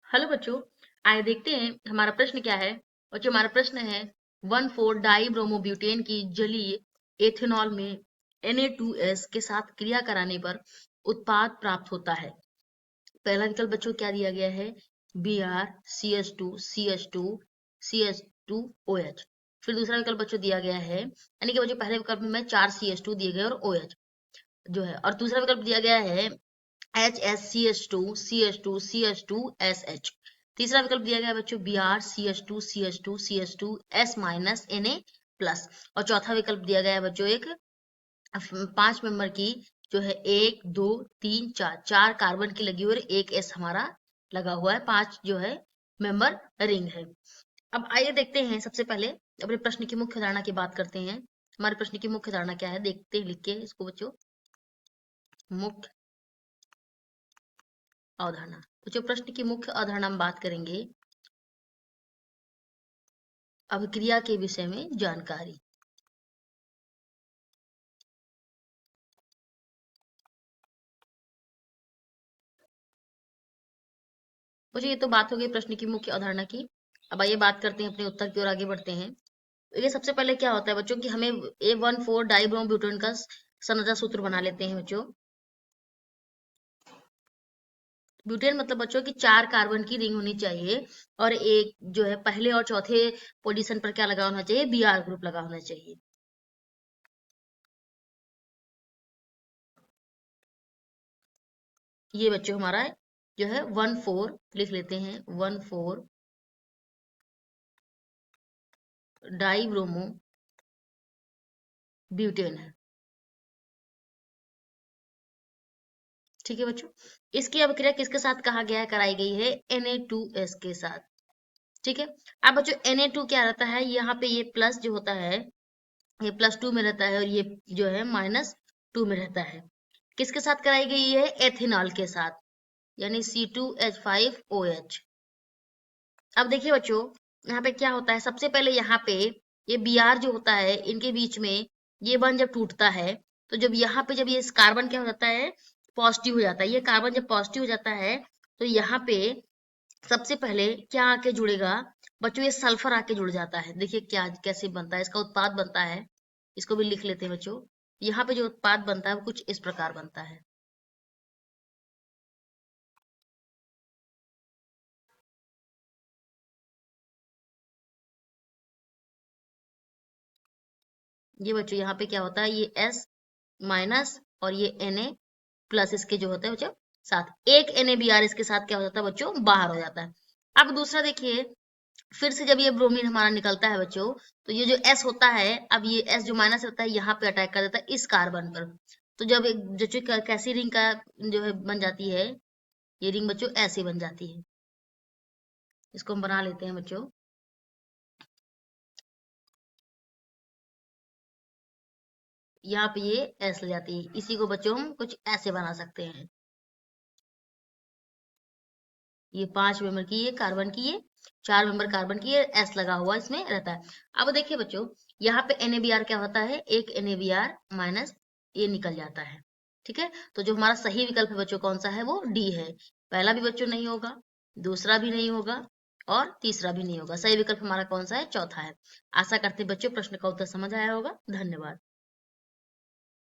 Hello बच्चों, आइए देखते हैं हमारा प्रश्न क्या है। बच्चों, हमारा प्रश्न है 1,4 डाइब्रोमोब्यूटेन की जलीय एथेनॉल में Na2S के साथ क्रिया कराने पर उत्पाद प्राप्त होता है। पहला विकल्प बच्चों क्या दिया गया है? Br CH2CH2CH2OH। फिर दूसरा विकल्प बच्चों दिया गया है, यानी कि बच्चों पहले विकल्प में 4 CH2 दिए गए और OH जो है, और दूसरा विकल्प दिया गया है HSCH2CH2CH2SH। तीसरा विकल्प दिया गया है बच्चों Br CH2CH2CH2S-Na+। और चौथा विकल्प दिया गया है बच्चों एक 5 मेंबर की जो है 1 2 3 4 4 कार्बन की लगी हुई और एक S हमारा लगा हुआ है, 5 जो है मेंबर रिंग है। अब आइए देखते हैं, सबसे पहले अपने प्रश्न की मुख्य धारणा की बात करते हैं। हमारे प्रश्न की मुख्य धारणा क्या है, देखते हैं लिख के इसको बच्चों। मुख्य अवधारणा बच्चों, प्रश्न की मुख्य अवधारणा हम बात करेंगे अभिक्रिया के विषय में जानकारी। बच्चों, ये तो बात हो गई प्रश्न की मुख्य अवधारणा की। अब आइए बात करते हैं अपने उत्तर की ओर आगे बढ़ते हैं। तो ये सबसे पहले क्या होता है बच्चों कि हमें A14 डाइब्रोमोब्यूटेन का संरचना सूत्र बना लेते हैं बच्चों। ब्यूटेन मतलब बच्चों की 4 कार्बन की रिंग होनी चाहिए और एक जो है पहले और चौथे पोजीशन पर क्या लगा होना चाहिए? Br ग्रुप लगा होना चाहिए। ये बच्चों हमारा जो है 1,4 लिख लेते हैं, 1,4 डाइब्रोमो ब्यूटेन है। ठीक है बच्चों, इसकी अभिक्रिया किसके साथ कहा गया है? कराई गई है Na2S के साथ। ठीक है, अब बच्चों Na2 क्या रहता है? यहाँ पे ये प्लस जो होता है ये +2 में रहता है और ये जो है -2 में रहता है। किसके साथ कराई गई है? एथेनॉल के साथ, यानी C2H5OH। अब देखिए बच्चों, यहाँ पे क्या होता है, सबसे पहले यहाँ पे ये Br जो होता है इनके बीच में ये बॉन्ड जब टूटता है तो जब यहाँ पे जब ये कार्बन क्या हो जाता है? पॉजिटिव हो जाता है। ये कार्बन जब पॉजिटिव हो जाता है तो यहाँ पे सबसे पहले क्या आके जुड़ेगा बच्चों? ये सल्फर आके जुड़ जाता है। देखिए क्या कैसे बनता है, इसका उत्पाद बनता है, इसको भी लिख लेते हैं बच्चों। यहाँ पे जो उत्पाद बनता है वो कुछ इस प्रकार बनता है। ये बच्चों यहाँ पे क्या होता है? ये S- और ये Na+ इसके जो होता है बच्चों साथ, एक NaBr इसके साथ क्या हो जाता है बच्चों? बाहर हो जाता है। अब दूसरा देखिए, फिर से जब ये ब्रोमीन हमारा निकलता है बच्चों तो ये जो S होता है, अब ये S जो माइनस होता है यहाँ पे अटैक कर देता है इस कार्बन पर। तो जब एक जो कैसी रिंग का जो है बन जाती है, ये रिंग बच्चों ऐसे बन जाती है। इसको हम बना लेते हैं बच्चों। यहाँ पे ये S ले जाती है, इसी को बच्चों हम कुछ ऐसे बना सकते हैं। ये 5 मेंबर की ये कार्बन की, ये 4 मेंबर कार्बन की, ये S लगा हुआ इसमें रहता है। अब देखिए बच्चों, यहाँ पे NaBr क्या होता है? एक NaBr माइनस ये निकल जाता है। ठीक है, तो जो हमारा सही विकल्प है बच्चों कौन सा है? वो D है। पहला भी बच्चों नहीं होगा, दूसरा भी नहीं होगा और तीसरा भी नहीं होगा। सही विकल्प हमारा कौन सा है? चौथा है। आशा करते हैं बच्चों प्रश्न का उत्तर समझ आया होगा। धन्यवाद।